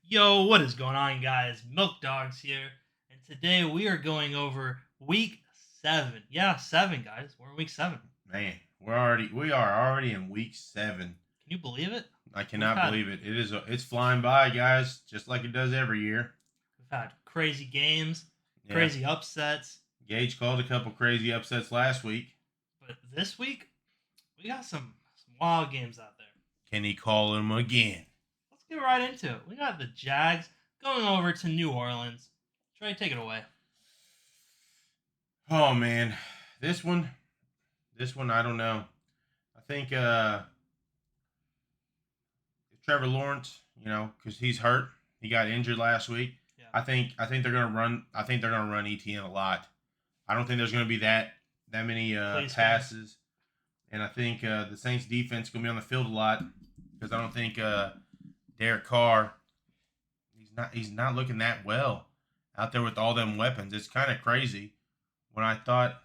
Yo, what is going on, guys? Milk Dogs here, and today we are going over week 7. Yeah, 7, guys. We're in week 7. Man, we are already in week 7. Can you believe it? I We've cannot had believe it. It's flying by, guys, just like it does every year. we've had crazy games, Yeah. crazy upsets, Gage called a couple crazy upsets last week. but this week we got some wild games out there. Can he call them again? Let's get right into it. We got the Jags going over to New Orleans. Trey, take it away. Oh man, this one, this one, I don't know. I think Trevor Lawrence, because he's hurt. He got injured last week. Yeah, I think they're gonna run. I think they're gonna run ETN a lot. I don't think there's gonna be that many please, passes, and I think the Saints defense is gonna be on the field a lot because I don't think Derek Carr he's not looking that well out there with all them weapons. It's kind of crazy. When I thought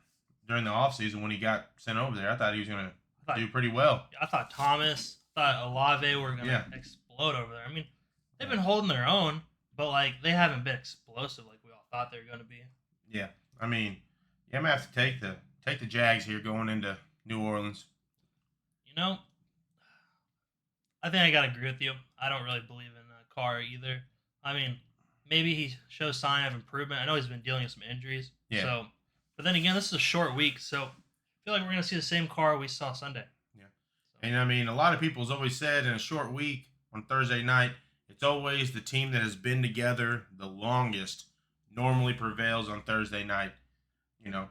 during the offseason when he got sent over there, I thought he was gonna I thought, do pretty well. I thought Thomas, thought Olave were gonna Yeah. explode over there. I mean, they've Yeah. been holding their own, but like they haven't been explosive like we all thought they were gonna be. Yeah. I mean, yeah, I'm gonna have to take the Jags here going into New Orleans. You know, I think I gotta agree with you. I don't really believe in Carr either. I mean, maybe he shows sign of improvement. I know he's been dealing with some injuries. Yeah. So, but then again, this is a short week, so I feel like we're gonna see the same Carr we saw Sunday. Yeah. And I mean, a lot of people's always said in a short week on Thursday night, it's always the team that has been together the longest normally prevails on Thursday night.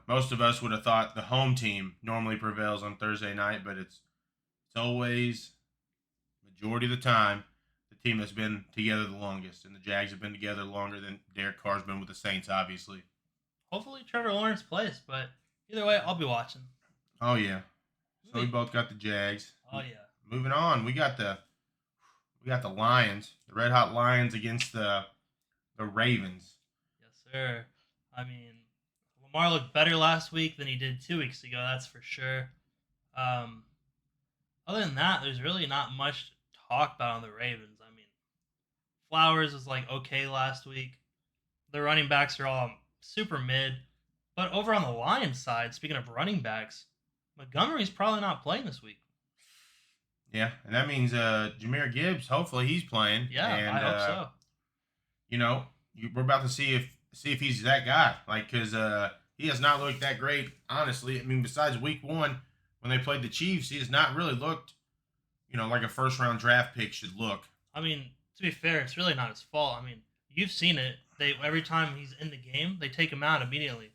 Most of us would have thought the home team normally prevails on Thursday night, but it's always majority of the time the team that's been together the longest, and the Jags have been together longer than Derek Carr's been with the Saints, obviously. Hopefully, Trevor Lawrence plays, but either way, I'll be watching. Oh yeah. So we both got the Jags. Oh yeah. Moving on, we got the Lions, the Red Hot Lions against the Ravens. Yes, sir. I mean, Lamar looked better last week than he did 2 weeks ago. That's for sure. Um, Other than that, there's really not much to talk about on the Ravens. I mean, Flowers was like okay last week. The running backs are all super mid. But over on the Lions side, speaking of running backs, Montgomery's probably not playing this week. Yeah, and that means Jameer Gibbs. Hopefully, he's playing. Yeah, and, I hope so. We're about to see if he's that guy. Like, because he has not looked that great. Honestly, I mean, besides Week 1 when they played the Chiefs, he has not really looked, like a first round draft pick should look. I mean, to be fair, it's really not his fault. I mean, you've seen it. They every time he's in the game, they take him out immediately.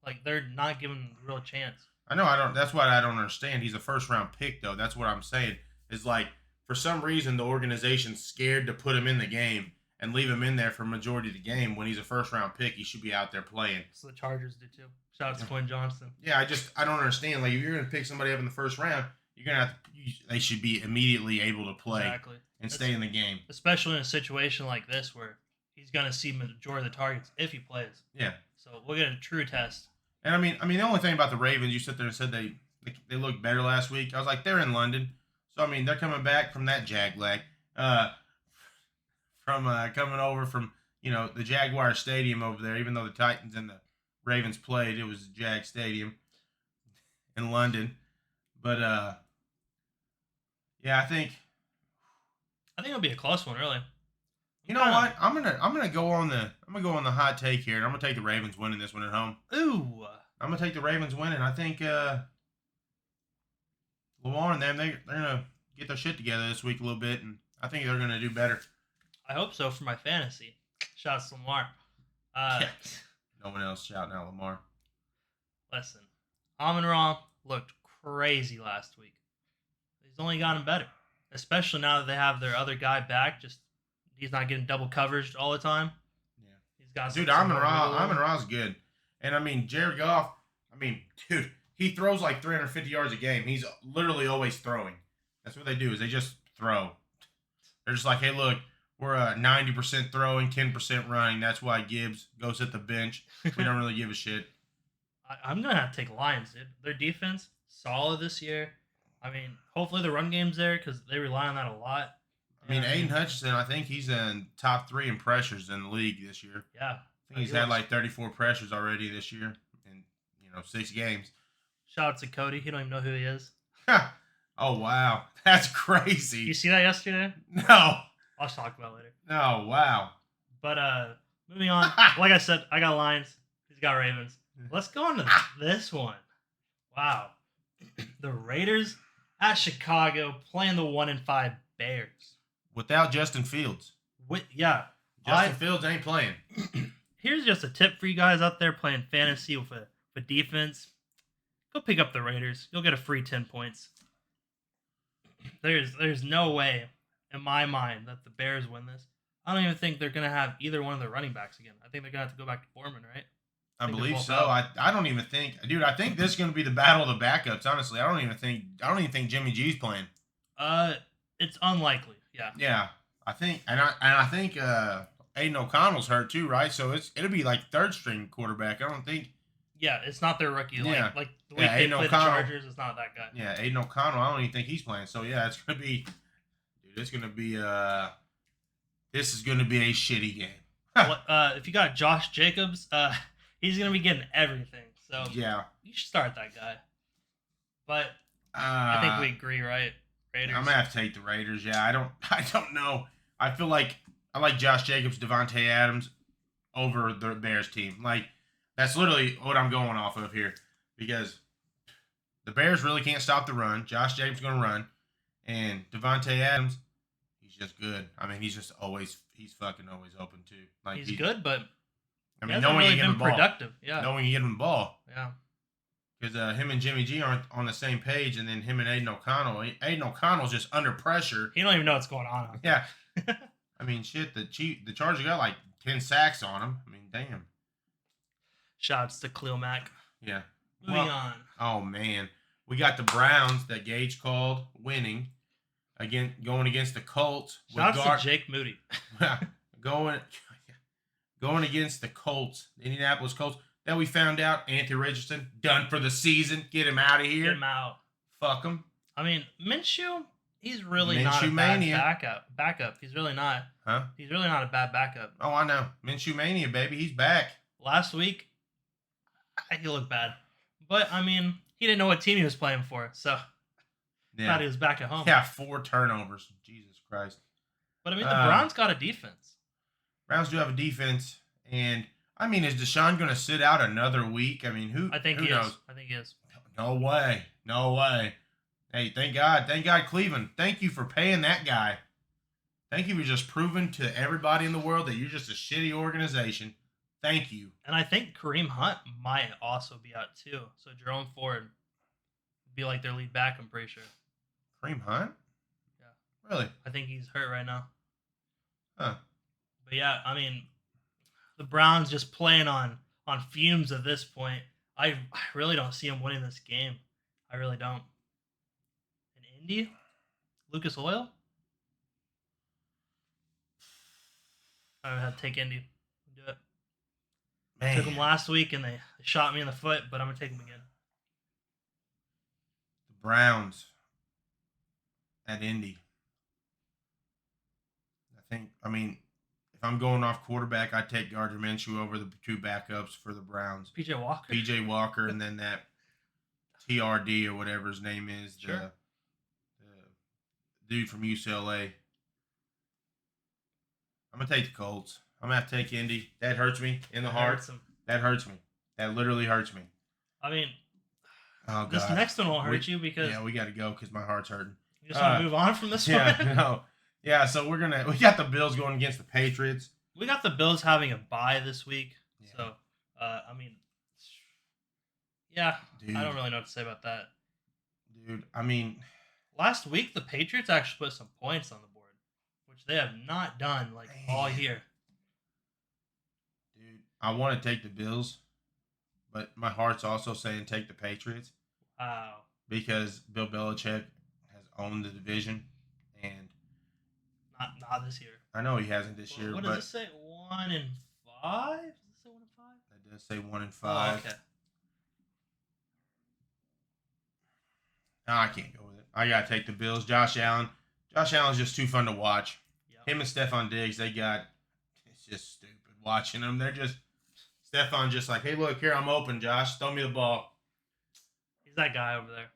Like they're not giving him a real chance. I know. I don't. That's what I don't understand. He's a first round pick, though. That's what I'm saying. Is like for some reason the organization's scared to put him in the game and leave him in there for majority of the game when he's a first round pick. He should be out there playing. So the Chargers do too. Shout out to Quinn Johnston. Yeah, I don't understand. Like if you're gonna pick somebody up in the first round, you're gonna have to. They should be immediately able to play Exactly. and stay in the game. Especially in a situation like this where he's gonna see majority of the targets if he plays. Yeah. So we'll get a true test. And I mean, the only thing about the Ravens, you sit there and said they looked better last week. I was like, they're in London, so I mean, they're coming back from that jag leg, from coming over from the Jaguar Stadium over there. Even though the Titans and the Ravens played, it was Jag Stadium in London. But yeah, I think it'll be a close one, really. you know what? I'm gonna go on the hot take here, and I'm gonna take the Ravens winning this one at home. Ooh. I'm gonna take the Ravens winning. I think Lamar and them they're gonna get their shit together this week a little bit, and I think they're gonna do better. I hope so for my fantasy. Shouts to Lamar. Yeah. No one else shouting out Lamar. Listen, Amon Ra looked crazy last week. He's only gotten better, especially now that they have their other guy back. Just he's not getting double coverage all the time. Yeah, he's got dude. some Amon Ra's good, and I mean Jared Goff. I mean, dude, he throws like 350 yards a game. He's literally always throwing. That's what they do is they just throw. They're just like, hey, look, we're 90% throwing, 10% running. That's why Gibbs goes at the bench. We don't really give a shit. I'm gonna have to take Lions, dude. Their defense solid this year. I mean, hopefully the run game's there because they rely on that a lot. I mean, Yeah, Aiden Hutchinson, I think he's in top 3 in pressures in the league this year. yeah. I think he's He had looks- like 34 pressures already this year in 6 games. Shout out to Cody. He don't even know who he is. Oh wow, that's You crazy. see that yesterday? No, I'll talk about it later. no, wow. But moving on. Like I said, I got Lions. He's got Ravens. Let's go into this one. Wow. The Raiders at Chicago playing the 1-5 Bears. Without Justin Fields, Yeah. Justin Fields ain't playing. Here's just a tip for you guys out there playing fantasy with a defense. Go pick up the Raiders. You'll get a free 10 points. There's no way, in my mind, that the Bears win this. I don't even think they're going to have either one of their running backs again. I think they're going to have to go back to Foreman, right? I think they're believe both so. out. I don't even think, dude. I think this is going to be the battle of the backups. Honestly, I don't even think Jimmy G's playing. It's unlikely. Yeah. Yeah, I think, and I think Aiden O'Connell's hurt too, right? So it'll be like third string quarterback. I don't think. Yeah, it's not their rookie. Yeah. Like the week Yeah, they Aiden play the O'Connell. Chargers, it's not that guy. Yeah, Aiden O'Connell. I don't even think he's playing. So yeah, it's gonna be, dude. It's gonna be this is gonna be a shitty game. If you got Josh Jacobs, he's gonna be getting everything. So Yeah. you should start that guy. But I think we agree, right? Raiders. I'm gonna have to take the Raiders. Yeah, I don't know. I feel like I like Josh Jacobs, Devontae Adams over the Bears team. Like that's literally what I'm going off of here because the Bears really can't stop the run. Josh Jacobs gonna run, and Devontae Adams, he's just good. I mean, he's fucking always open too. Like he's good, but I he mean, hasn't no one really can give him been the ball. productive. Yeah. No one can get him the ball. Yeah. Because him and Jimmy G aren't on the same page, and then him and Aiden O'Connell. Aiden O'Connell's just under pressure. He don't even know what's going on. Yeah. I mean, shit, the Chargers got like 10 sacks on him. I mean, damn. Shouts to Khalil Mack. Yeah. Moving on. Oh, man. We got the Browns that Gage called winning going against the Colts. Shouts to Jake Moody. going against the Colts, the Indianapolis Colts. That we found out Anthony Richardson done for the season. Get him out of here. Get him out. Fuck him. I mean, Minshew, he's really not a Minshew bad mania. backup. He's really not. Huh? He's really not a bad backup. Oh, I know. Minshew mania, baby. He's back. Last week, he looked bad. But, I mean, he didn't know what team he was playing for, so thought he was back at home. Yeah, 4 turnovers. Jesus Christ. But, I mean, the Browns got a defense. Browns do have a defense, and I mean, is Deshaun going to sit out another week? I mean, who? I think who he knows? is. I think he is. No way. No way. Hey, thank God, Cleveland. Thank you for paying that guy. Thank you for just proving to everybody in the world that you're just a shitty organization. Thank you. And I think Kareem Hunt might also be out too. So Jerome Ford would be like their lead back, I'm pretty sure. Kareem Hunt? Yeah. Really? I think he's hurt right now. Huh. But yeah, I mean, the Browns just playing on fumes at this point. I really don't see him winning this game. I really don't. In Indy? Lucas Oil? I would have to take Indy. Do it. Man. Took him last week and they shot me in the foot, but I'm going to take him again. The Browns at Indy. I mean, if I'm going off quarterback, I'd take Gardner Minshew over the 2 backups for the Browns. PJ Walker? PJ Walker, and then that TRD or whatever his name is, Sure. the dude from UCLA. I'm going to take the Colts. I'm going to have to take Indy. That hurts me in the heart. Hurts him. That hurts me. That literally hurts me. I mean, Oh, God. this next one won't hurt you because Yeah, we got to go because my heart's hurting. you just want to move on from this one. Yeah, no. Yeah, so we got the Bills going against the Patriots. We got the Bills having a bye this week. Yeah. So, I mean, yeah, Dude. I don't really know what to say about that. Dude, I mean, Last week, the Patriots actually put some points on the board, which they have not done all year. dude, I want to take the Bills, but my heart's also saying take the Patriots Wow. because Bill Belichick has owned the division, and Not this year. I know he hasn't this year, What but does it say? 1-5? Does it say 1-5? that does say 1-5. Oh, okay. No, I can't go with it. I gotta take the Bills. Josh Allen Josh Allen's just too fun to watch. Yep. Him and Stephon Diggs, it's just stupid watching them. They're just, Stephon just like, hey, look, here, I'm open, Josh. Throw me the ball. He's that guy over there.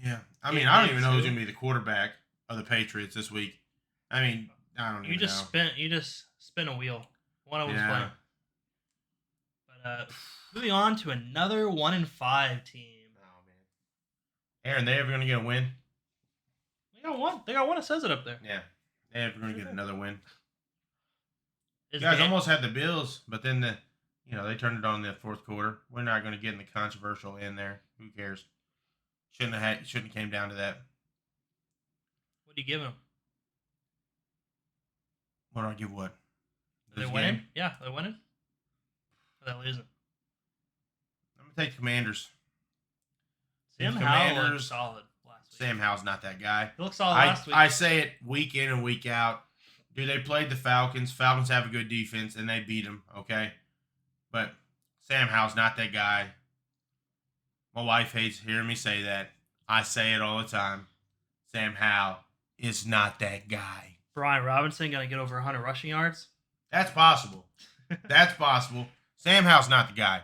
Yeah. I mean, Yeah, I don't even know who's too. going to be the quarterback of the Patriots this week. I mean, I don't even know. You just spin a wheel. One of them's Yeah. playing. But moving on to another 1-5 team. Oh, man. Aaron, they ever going to get a win? They got one. They got one. It says it up there. Yeah. They ever going to get another win? Is You guys Dan- almost had the Bills, but then they turned it on in the fourth quarter. We're not going to get in the controversial end there. Who cares? Shouldn't have came down to that. What do you give them? What do I give what? Are they Lose winning? game? Yeah, they're winning. Or they losing? I'm going to take the Commanders. Sam The Howell looked Commanders- solid last week. Sam Howell's not that guy. He looked solid last week. I say it week in and week out. Dude, they played the Falcons. Falcons have a good defense, and they beat them, okay? But Sam Howell's not that guy. My wife hates hearing me say that. I say it all the time. Sam Howell is not that guy. Brian Robinson going to get over 100 rushing yards. That's possible. That's possible. Sam Howell's not the guy.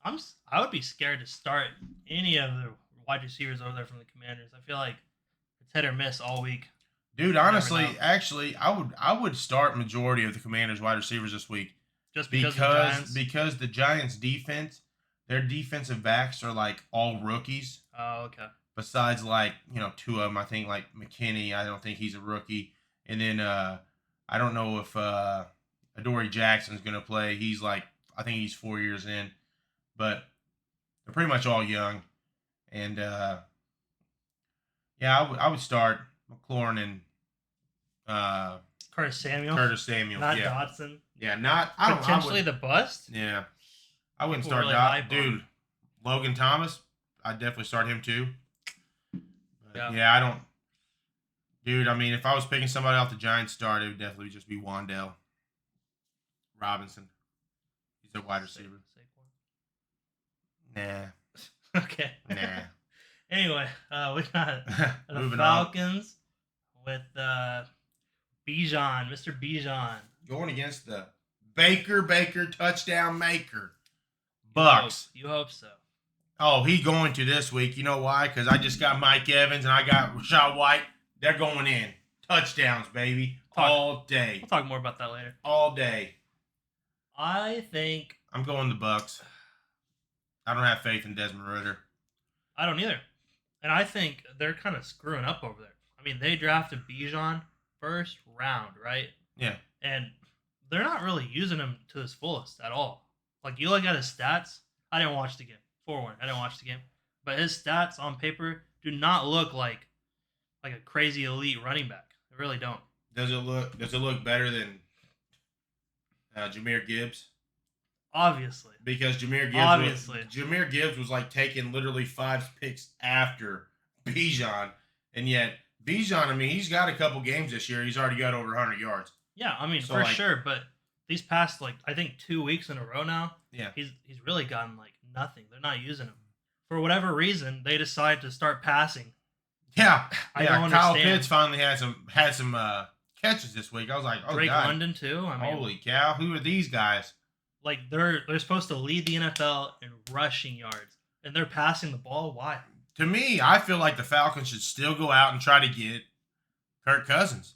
I would be scared to start any of the wide receivers over there from the Commanders. I feel like it's hit or miss all week. Dude, never honestly, know. actually, I would start majority of the Commanders wide receivers this week. Just because of the Giants. Because the Giants defense, their defensive backs are like all rookies. Oh, okay. Besides two of them, I think like McKinney, I don't think he's a rookie. And then I don't know if Adoree Jackson's gonna play. I think he's 4 years in. But they're pretty much all young. And I would start McLaurin and Curtis Samuel. Not yeah. Dotson. Yeah, Potentially the bust. Yeah. I wouldn't People start really hype Dude, him. Logan Thomas, I'd definitely start him too. But Yeah. I don't. Dude, I mean, if I was picking somebody off the Giants start, it would definitely just be Wandale Robinson. He's a wide receiver. Nah. Okay. Nah. Anyway, we got the Moving on. Falcons with Bijan, Mr. Bijan. Going against the Baker touchdown maker. Bucks. You hope so. Oh, he going to this week. You know why? Because I just got Mike Evans and I got Rashad White. They're going in. Touchdowns, baby. All day. We'll talk more about that later. All day. I think I'm going the Bucks. I don't have faith in Desmond Ridder. I don't either. And I think they're kind of screwing up over there. I mean, they drafted Bijan first round, right? Yeah. And they're not really using him to his fullest at all. Like, you look at his stats. I didn't watch the game. Forewarned, I didn't watch the game. But his stats on paper do not look like a crazy elite running back. They really don't. Does it look better than Jahmyr Gibbs? Obviously. Because Jahmyr Gibbs was like taking literally 5 picks after Bijan, and yet Bijan, I mean, he's got a couple games this year. He's already got over 100 yards. Yeah, I mean, So, for sure. But these past, I think 2 weeks in a row now, Yeah. he's really gotten nothing. They're not using him. For whatever reason, they decide to start passing. Yeah. I don't Kyle understand. Pitts finally had some catches this week. I was like, oh Drake God. London too. I mean, Holy cow, who are these guys? they're supposed to lead the NFL in rushing yards, and they're passing the ball. Why? To me, I feel like the Falcons should still go out and try to get Kirk Cousins.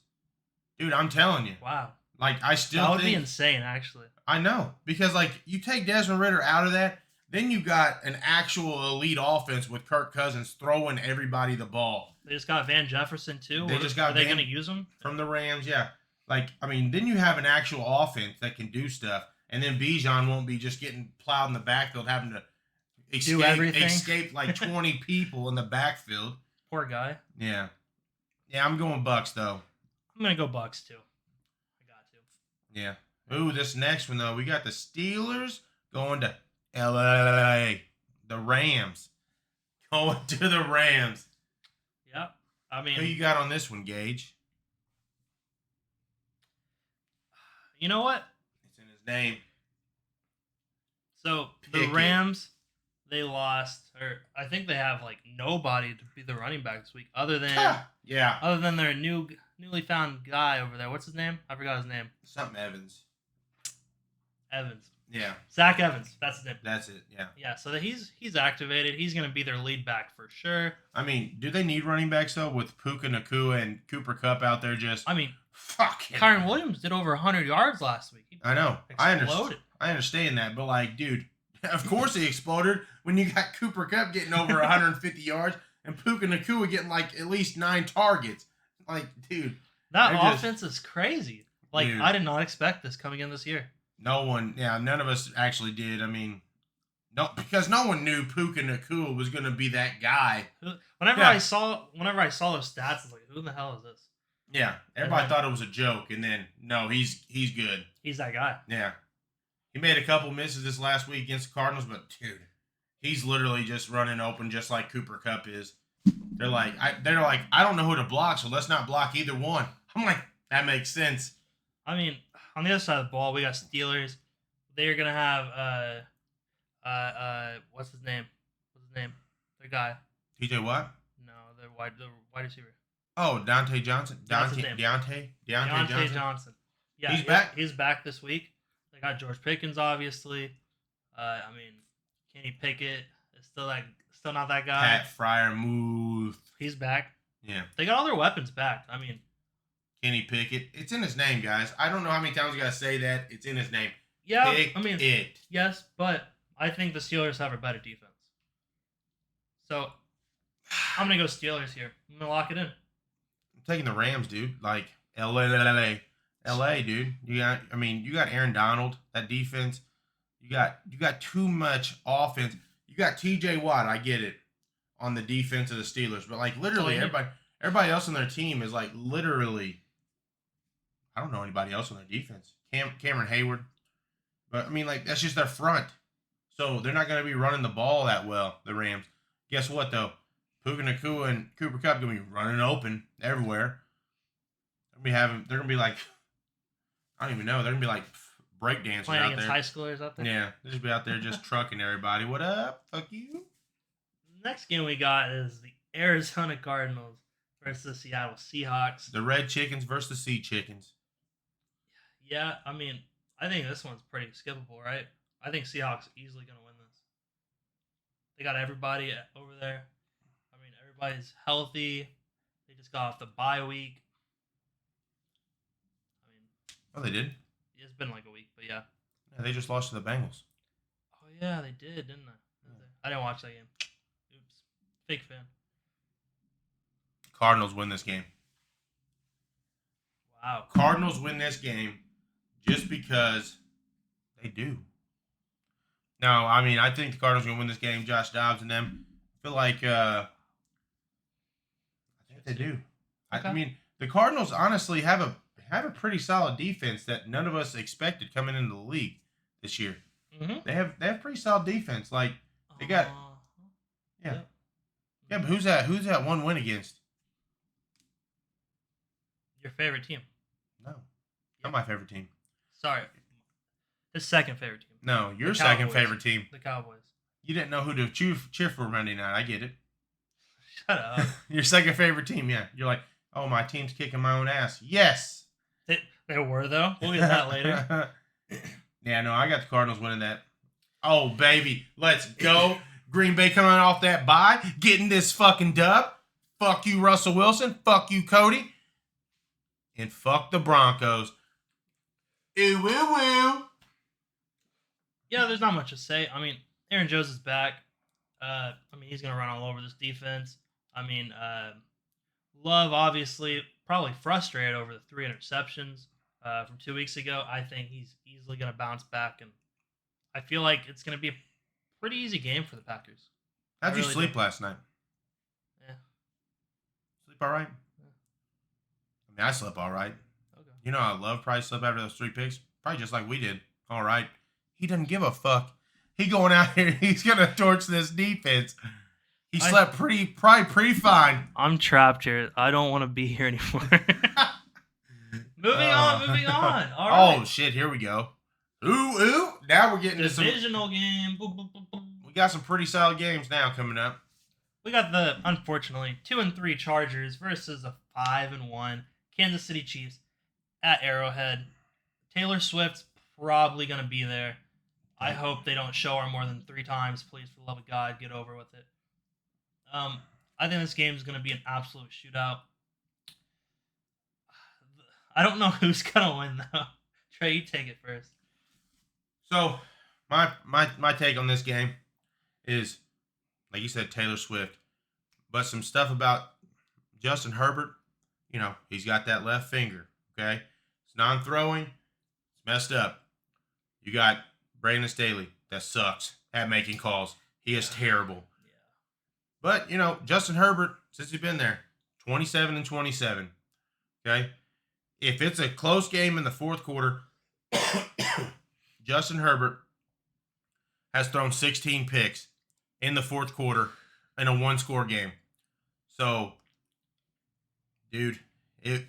Dude, I'm telling you. Wow, I still that would think be insane. Actually, I know. Because you take Desmond Ridder out of that, then you got an actual elite offense with Kirk Cousins throwing everybody the ball. they just got Van Jefferson too. They just got Are they Van- going to use him From the Rams, yeah. Then you have an actual offense that can do stuff. And then Bijan won't be just getting plowed in the backfield, having to Do everything. escape 20 people in the backfield. Poor guy. Yeah. Yeah, I'm going Bucks, though. I'm going to go Bucks too. I got to. Yeah. Ooh, this next one, though. We got the Steelers going to LA. The Rams. Going to the Rams. Yeah, I mean, Who you got on this one, Gage? you know what? It's in his name. So Pick the it. Rams, they lost, or I think they have like nobody to be the running back this week, Yeah. other than their newly found guy over there. What's his name? I forgot his name. Something Evans. Evans. Yeah. Zach Evans. That's his name. That's it. Yeah. Yeah. So he's activated. He's gonna be their lead back for sure. I mean, do they need running backs though with Puka Nakua and Cooper Kupp out there just? I mean, fucking. Kyron Williams did over 100 yards last week. He I know. exploded. I understand that, but like, dude, of course he exploded when you got Cooper Kupp getting over 150 yards and Puka Nakua getting like at least 9 targets. Like, dude, That offense is crazy. Like, dude. I did not expect this coming in this year. None of us actually did. I mean, no, because no one knew Puka Nakua was going to be that guy. Whenever I saw those stats, I was like, who the hell is this? Yeah, everybody thought it was a joke, and then no, he's good. He's that guy. Yeah, he made a couple misses this last week against the Cardinals, but dude, he's literally just running open, just like Cooper Kupp is. They're like, I don't know who to block, so let's not block either one. I'm like, that makes sense. I mean, on the other side of the ball, we got Steelers. They are gonna have what's his name? Their guy. TJ Watt? No, the wide receiver. Oh, Dante Johnson. That's his name. Deontay Johnson. Yeah, He's back? He's back this week. They got George Pickens, obviously. I mean, Kenny Pickett is still not that guy. Pat Fryermuth. He's back. Yeah. They got all their weapons back. I mean, Kenny Pickett. It's in his name, guys. I don't know how many times you gotta say that. It's in his name. yeah. It. Yes, but I think the Steelers have a better defense. So I'm gonna go Steelers here. I'm gonna lock it in. I'm taking the Rams, dude. Like LA, dude. You got Aaron Donald, that defense. You got too much offense. You got TJ Watt, I get it, on the defense of the Steelers, but like literally everybody else on their team is like literally, I don't know anybody else on their defense. Cameron Hayward. But I mean, like, that's just their front. So they're not gonna be running the ball that well, the Rams. Guess what though? Puka Nakua and Cooper Kupp gonna be running open everywhere. They're gonna be like, I don't even know. They're gonna be like breakdancers Playing out against there. high schoolers out there. Yeah, they'll just be out there just trucking everybody. What up? Fuck you. The next game we got is the Arizona Cardinals versus the Seattle Seahawks. The Red Chickens versus the Sea Chickens. Yeah, I mean, I think this one's pretty skippable, right? I think Seahawks are easily going to win this. They got everybody over there. I mean, everybody's healthy. They just got off the bye week. I mean, Oh, they did? it's been like a week, but yeah. Yeah, they just lost to the Bengals. Oh, yeah, they did, didn't they? I didn't watch that game. Oops. Fake fan. Cardinals win this game. Wow. Cardinals win this game just because they do. No, I mean, I think the Cardinals are going to win this game. Josh Dobbs and them. I feel like I think they do. Okay. I mean, the Cardinals honestly have a pretty solid defense that none of us expected coming into the league this year. Mm-hmm. They have pretty solid defense. Like they got yeah. But who's that one win against? Your favorite team. No. Not my favorite team. Sorry. His second favorite team. No, your The second Cowboys. favorite team. The Cowboys. You didn't know who to cheer for Monday night. I get it. Shut up. Your second favorite team, yeah. You're like, oh, my team's kicking my own ass. Yes. They were, though. We'll get that later. Yeah, no, I got the Cardinals winning that. Oh, baby. Let's go. Green Bay coming off that bye, getting this fucking dub. Fuck you, Russell Wilson. Fuck you, Cody. And fuck the Broncos. Ooh, woo, woo. Yeah, there's not much to say. I mean, Aaron Jones is back. I mean, he's going to run all over this defense. I mean, Love, obviously, probably frustrated over the 3 interceptions from 2 weeks ago. I think he's easily going to bounce back, and I feel like it's going to be a pretty easy game for the Packers. How'd you sleep last night? Yeah. Sleep all right? Yeah. I mean, I slept all right. Okay. You know how Love probably slept after those 3 picks? Probably just like we did. All right. He doesn't give a fuck. He going out here, he's going to torch this defense. He slept probably pretty fine. I'm trapped here. I don't want to be here anymore. Moving on. All right. Oh, shit, here we go. Ooh. Now we're getting to some... Divisional game. Boom, boom, boom, boom. got some pretty solid games now coming up. We got the, unfortunately, 2-3 Chargers versus a 5-1 Kansas City Chiefs at Arrowhead. Taylor Swift's probably going to be there. I hope they don't show her more than 3 times. Please, for the love of God, get over with it. I think this game is going to be an absolute shootout. I don't know who's going to win, though. Trey, you take it first. So, my take on this game is, like you said, Taylor Swift. But some stuff about Justin Herbert, he's got that left finger, okay? It's non-throwing. It's messed up. You got Brandon Staley. That sucks at making calls. He is terrible. Yeah. But, Justin Herbert, since he's been there, 27-27, okay? If it's a close game in the fourth quarter, Justin Herbert has thrown 16 picks in the fourth quarter in a one-score game. So, dude, the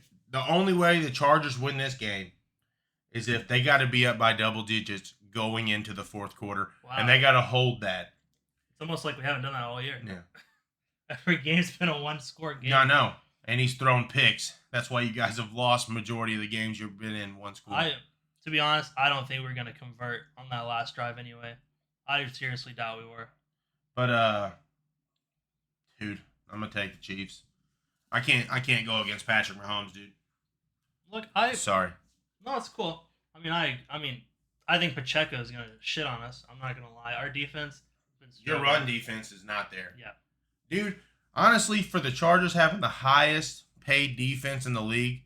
only way the Chargers win this game is if they got to be up by double digits going into the fourth quarter, and they got to hold that. It's almost like we haven't done that all year. Yeah. Every game's been a one-score game. Yeah, I know. And he's thrown picks. That's why you guys have lost majority of the games you've been in one score. To be honest, I don't think we're going to convert on that last drive anyway. I seriously doubt we were. But, dude, I'm going to take the Chiefs. I can't go against Patrick Mahomes, dude. Look, Sorry. No, it's cool. I think Pacheco is going to shit on us. I'm not going to lie. Our defense... Your run defense is not there. Yeah. Dude, honestly, for the Chargers having the highest paid defense in the league,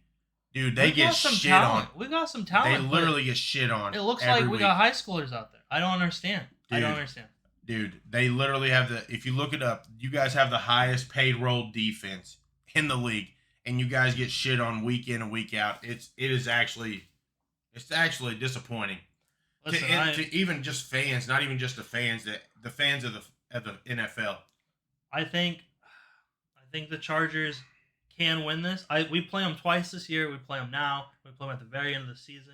dude, they get shit on. We got some talent. They literally get shit on. It looks like we got high schoolers out there. I don't understand. Dude, they literally have if you look it up, you guys have the highest paid role defense in the league, and you guys get shit on week in and week out. It's actually disappointing. Listen, to even just fans, not even just the fans of the NFL. I think the Chargers can win this. We play them twice this year. We play them now. We play them at the very end of the season.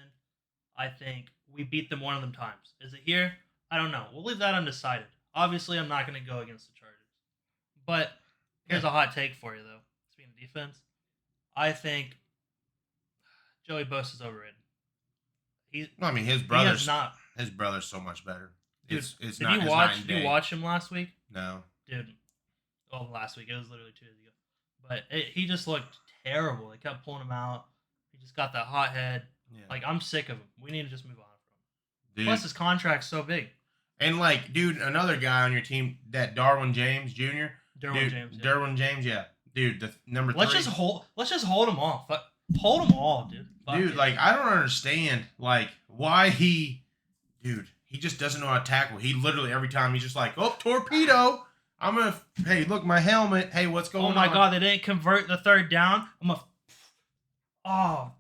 I think we beat them one of them times. Is it here? I don't know. We'll leave that undecided. Obviously, I'm not going to go against the Chargers. But here's a hot take for you, though. Speaking of defense, I think Joey Bosa's overrated. His brother's so much better. Dude, it's did not. You watch him last week? No, dude. Well, last week, it was literally 2 days ago. But he just looked terrible. They kept pulling him out. He just got that hot head. Yeah. I'm sick of him. We need to just move on from him. Plus, his contract's so big. And dude, another guy on your team, that Derwin James Jr. Derwin James, yeah. Dude, the number 3. Let's just hold them all. Hold them all, dude. Dude, I don't understand, why he just doesn't know how to tackle. He literally, every time, he's just torpedo. I'm going to, hey, look, my helmet. Hey, what's going on? Oh, my God, they didn't convert the third down. Oh,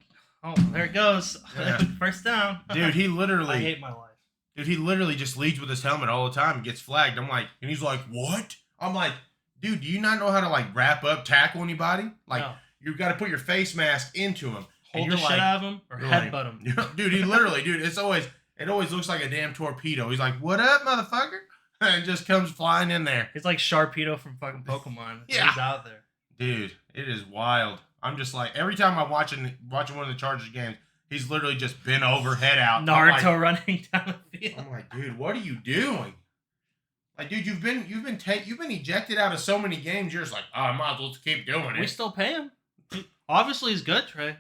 there it goes. Yeah. First down. Dude, he literally. I hate my life. Dude, he literally just leads with his helmet all the time and gets flagged. I'm like, and he's like, what? I'm like, dude, do you not know how to, wrap up, tackle anybody? No. You've got to put your face mask into him. Hold the shit out of him or headbutt him. Dude, he literally, it always looks like a damn torpedo. He's like, what up, motherfucker? And just comes flying in there. He's like Sharpedo from fucking Pokemon. Yeah. He's out there. Dude, it is wild. I'm just every time I'm watching one of the Chargers games, he's literally just bent over, head out. Naruto running down the field. I'm like, dude, what are you doing? Dude, you've been ejected out of so many games. You're just like, oh, I might as well keep doing it. We still pay him. Obviously, he's good, Trey.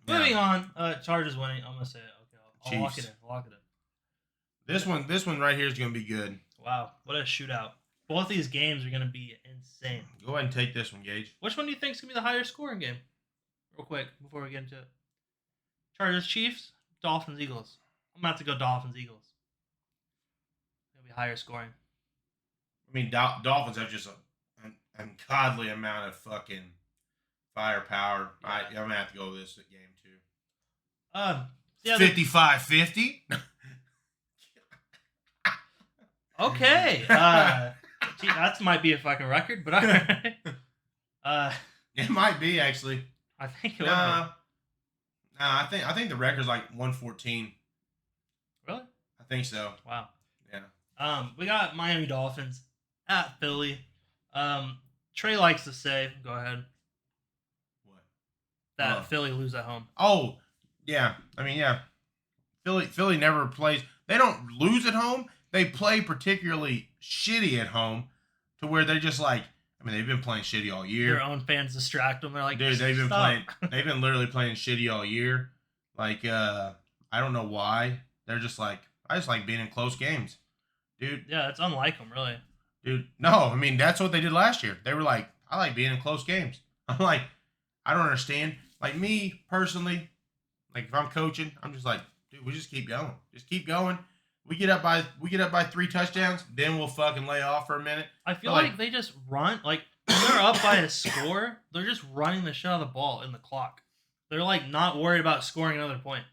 Yeah. Moving on, Chargers winning. I'm gonna say it. Okay, I'll lock it in. This one right here is gonna be good. Wow, what a shootout! Both these games are gonna be insane. Go ahead and take this one, Gage. Which one do you think is gonna be the higher scoring game? Real quick before we get into it. Chargers, Chiefs, Dolphins, Eagles. I'm about to go Dolphins, Eagles. It'll be higher scoring. Dolphins have just an ungodly amount of fucking firepower. Yeah. I'm gonna have to go with this game too. 55-50. Okay. That might be a fucking record, but all right. It might be actually. I think it would be. I think the record's 114. Really? I think so. Wow. Yeah. We got Miami Dolphins at Philly. Um, Trey likes to say, go ahead, What? that Philly lose at home. Oh, yeah. I mean, yeah. Philly never plays. They don't lose at home. They play particularly shitty at home, to where they're just like. I mean, they've been playing shitty all year. Their own fans distract them. They're like, dude, they've been stop. playing. They've been literally playing shitty all year. Like, I don't know why. They're just like, I just like being in close games, dude. Yeah, it's unlike them, really. Dude, no, I mean that's what they did last year. They were like, I like being in close games. I'm like, I don't understand. Like me personally, like if I'm coaching, I'm just like, dude, we just keep going. Just keep going. We get up by 3 touchdowns, then we'll fucking lay off for a minute. I feel like they just run like when they're up by a score, they're just running the shit out of the ball in the clock. They're like not worried about scoring another point.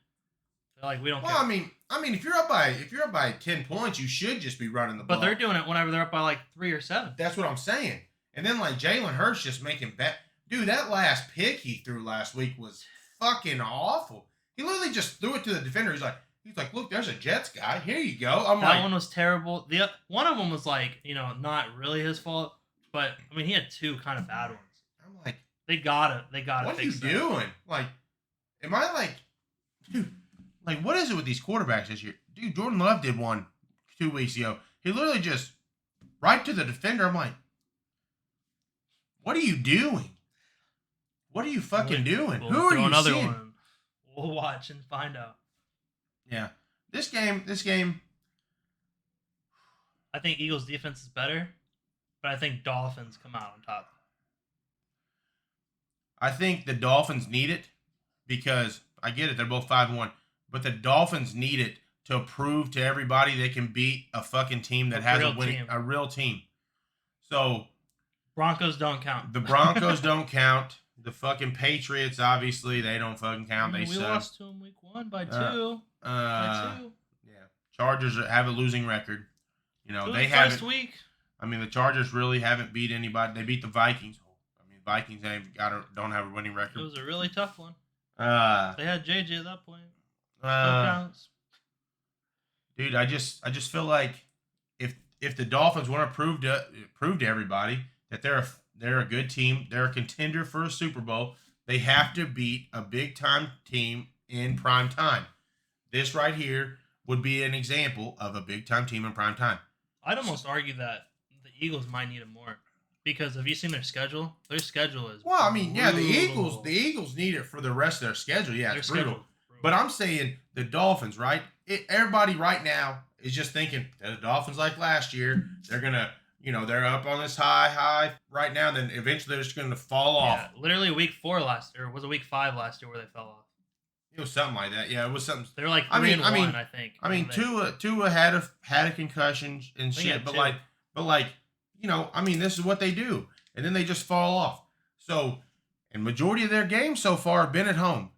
They're like, we don't care. Well, I mean, if you're up by 10 points, you should just be running the ball. But they're doing it whenever they're up by like 3 or 7. That's what I'm saying. And then like Jalen Hurts just making bet. Dude, that last pick he threw last week was fucking awful. He literally just threw it to the defender. He's like, look, there's a Jets guy. Here you go. That one was terrible. The one of them was like, not really his fault, but I mean, he had 2 kind of bad ones. I'm like, they gotta. What are you doing? Like, am I like, dude? Like, what is it with these quarterbacks this year? Dude, Jordan Love did one 2 weeks ago. He literally just right to the defender. I'm like, what are you doing? What are you fucking doing? We'll Who are you another seeing? One. We'll watch and find out. Yeah. This game. I think Eagles defense is better, but I think Dolphins come out on top. I think the Dolphins need it because I get it. They're both 5-1. But the Dolphins need it to prove to everybody they can beat a fucking team that has a real team. So Broncos don't count. The Broncos don't count. The fucking Patriots, obviously, they don't fucking count. They suck. We lost to them week 1 by 2. By 2. Yeah. Chargers have a losing record. They haven't. First haven't. week. I mean, the Chargers really haven't beat anybody. They beat the Vikings. I mean, Vikings don't have a winning record. It was a really tough one. They had JJ at that point. Dude, I just feel like if the Dolphins want to prove to everybody that they're a good team, they're a contender for a Super Bowl, they have to beat a big time team in prime time. This right here would be an example of a big time team in prime time. I'd almost argue that the Eagles might need it more. Because have you seen their schedule? Their schedule is well. I mean, yeah, the brutal. Eagles need it for the rest of their schedule. Yeah, it's brutal. Brutal. But I'm saying the Dolphins, right? Everybody right now is just thinking that the Dolphins, like last year, they're gonna, they're up on this high right now. Then eventually they're just gonna fall off. Yeah, literally week 4 last year, or was it week 5 last year where they fell off? It was something like that. Yeah, it was something. They were like 3-1, I think. I mean, Tua had a concussion and shit, but I mean, this is what they do, and then they just fall off. So, and majority of their games so far have been at home.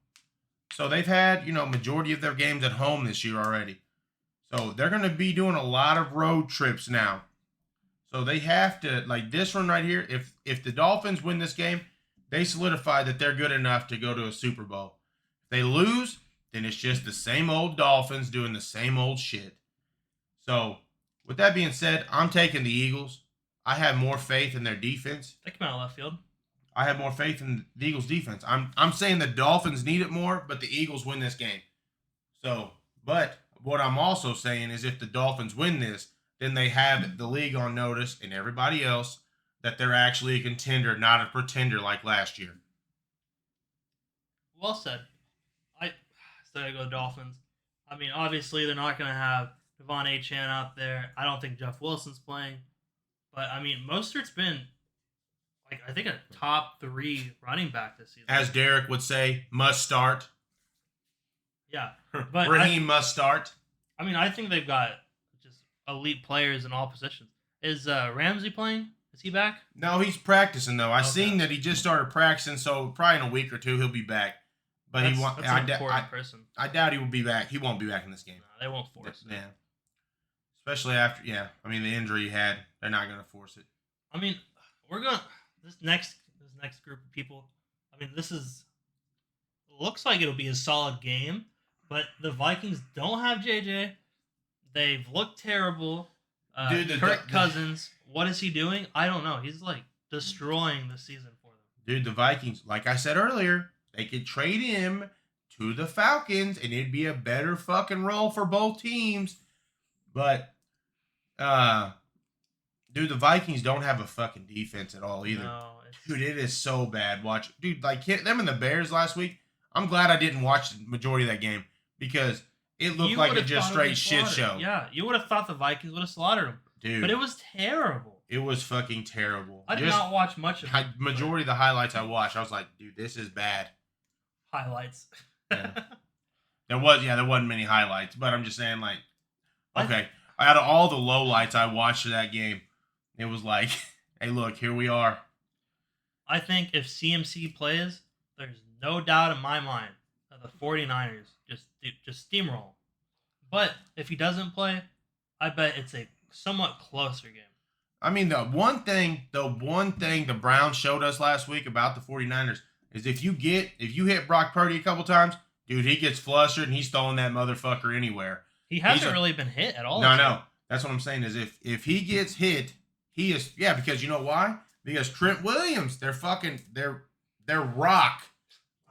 So they've had, majority of their games at home this year already. So they're going to be doing a lot of road trips now. So they have to, like this one right here, if the Dolphins win this game, they solidify that they're good enough to go to a Super Bowl. If they lose, then it's just the same old Dolphins doing the same old shit. So with that being said, I'm taking the Eagles. I have more faith in their defense. They come out of left field. I have more faith in the Eagles' defense. I'm saying the Dolphins need it more, but the Eagles win this game. So, but what I'm also saying is if the Dolphins win this, then they have the league on notice and everybody else that they're actually a contender, not a pretender like last year. Well said. I said I go Dolphins. I mean, obviously they're not going to have Devon Achane out there. I don't think Jeff Wilson's playing. But, I mean, Mostert's been, I think a top 3 running back this season. As Derek would say, must start. Yeah. But Raheem must start. I mean, I think they've got just elite players in all positions. Is Ramsey playing? Is he back? No, he's practicing, though. I seen that he just started practicing, so probably in a week or 2 he'll be back. But that's an important person. I doubt he will be back. He won't be back in this game. No, they won't force it. Yeah. Especially after, I mean, the injury he had, they're not going to force it. I mean, this next group of people, I mean, looks like it'll be a solid game, but the Vikings don't have JJ. They've looked terrible. Dude, Kirk Cousins, what is he doing? I don't know. He's like destroying the season for them. Dude, the Vikings, like I said earlier, they could trade him to the Falcons and it'd be a better fucking role for both teams. But, dude, the Vikings don't have a fucking defense at all either. No, Dude, it is so bad. Watch, dude, like them and the Bears last week. I'm glad I didn't watch the majority of that game because it looked like a just straight shit show. Yeah, you would have thought the Vikings would have slaughtered them. Dude. But it was terrible. It was fucking terrible. I did not watch much of it. Majority of the highlights I watched, I was like, dude, this is bad. Highlights. Yeah. There wasn't many highlights, but I'm just saying, like, okay, out of all the lowlights I watched of that game, it was like, hey, look, here we are. I think if CMC plays, there's no doubt in my mind that the 49ers just steamroll. But if he doesn't play, I bet it's a somewhat closer game. I mean, the one thing the Browns showed us last week about the 49ers is if you hit Brock Purdy a couple times, dude, he gets flustered and he's throwing that motherfucker anywhere. He hasn't really been hit at all. No. That's what I'm saying is if he gets hit, he is, yeah, because you know why? Because Trent Williams, their rock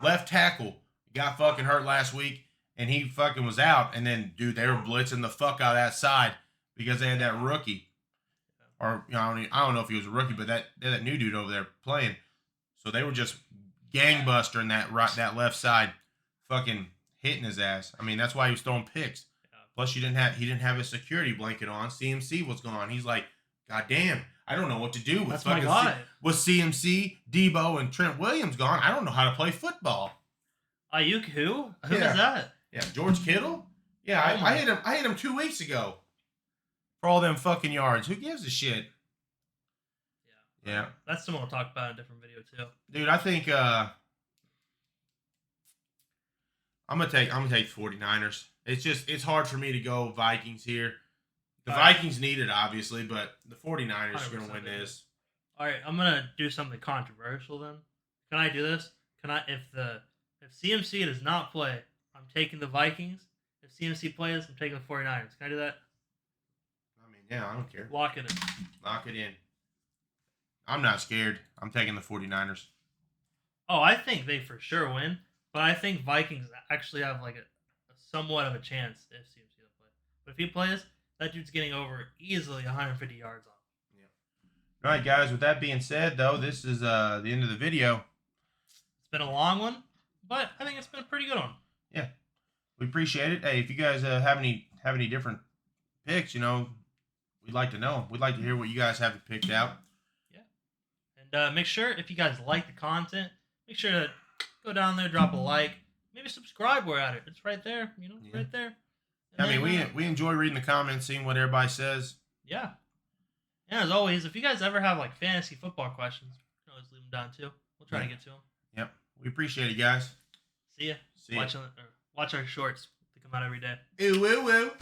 left tackle got fucking hurt last week and he fucking was out. And then, dude, they were blitzing the fuck out of that side because they had that rookie. Or, you know, I don't know if he was a rookie, but that new dude over there playing. So they were just gangbustering that left side, fucking hitting his ass. I mean, that's why he was throwing picks. Plus, he didn't have his security blanket on. CMC was gone. He's like, God damn, I don't know what to do with with CMC, Debo, and Trent Williams gone. I don't know how to play football. Ayuk who? Who is that? Yeah, George Kittle. Yeah, I hit him 2 weeks ago for all them fucking yards. Who gives a shit? Yeah. That's something we'll talk about in a different video too. Dude, I think I'm gonna take 49ers. It's hard for me to go Vikings here. The Vikings need it, obviously, but the 49ers are gonna win this. All right, I'm gonna do something controversial then. Can I do this? If CMC does not play, I'm taking the Vikings. If CMC plays, I'm taking the 49ers. Can I do that? I mean, yeah, I don't care. Lock it in. Lock it in. I'm not scared. I'm taking the 49ers. Oh, I think they for sure win, but I think Vikings actually have like a somewhat of a chance if CMC doesn't play. But if he plays, that dude's getting over easily 150 yards on. Yeah. All right, guys. With that being said, though, this is the end of the video. It's been a long one, but I think it's been a pretty good one. Yeah, we appreciate it. Hey, if you guys have any different picks, you know, we'd like to know. We'd like to hear what you guys have picked out. Yeah, and make sure if you guys like the content, make sure to go down there, drop a like, maybe subscribe. We're at it. It's right there. You know, right there. And I mean, we enjoy reading the comments, seeing what everybody says. Yeah. And as always, if you guys ever have like fantasy football questions, you can always leave them down too. We'll try to get to them. Yep. We appreciate it, guys. See ya. See ya. Watch our shorts. They come out every day. Ooh, woo, woo.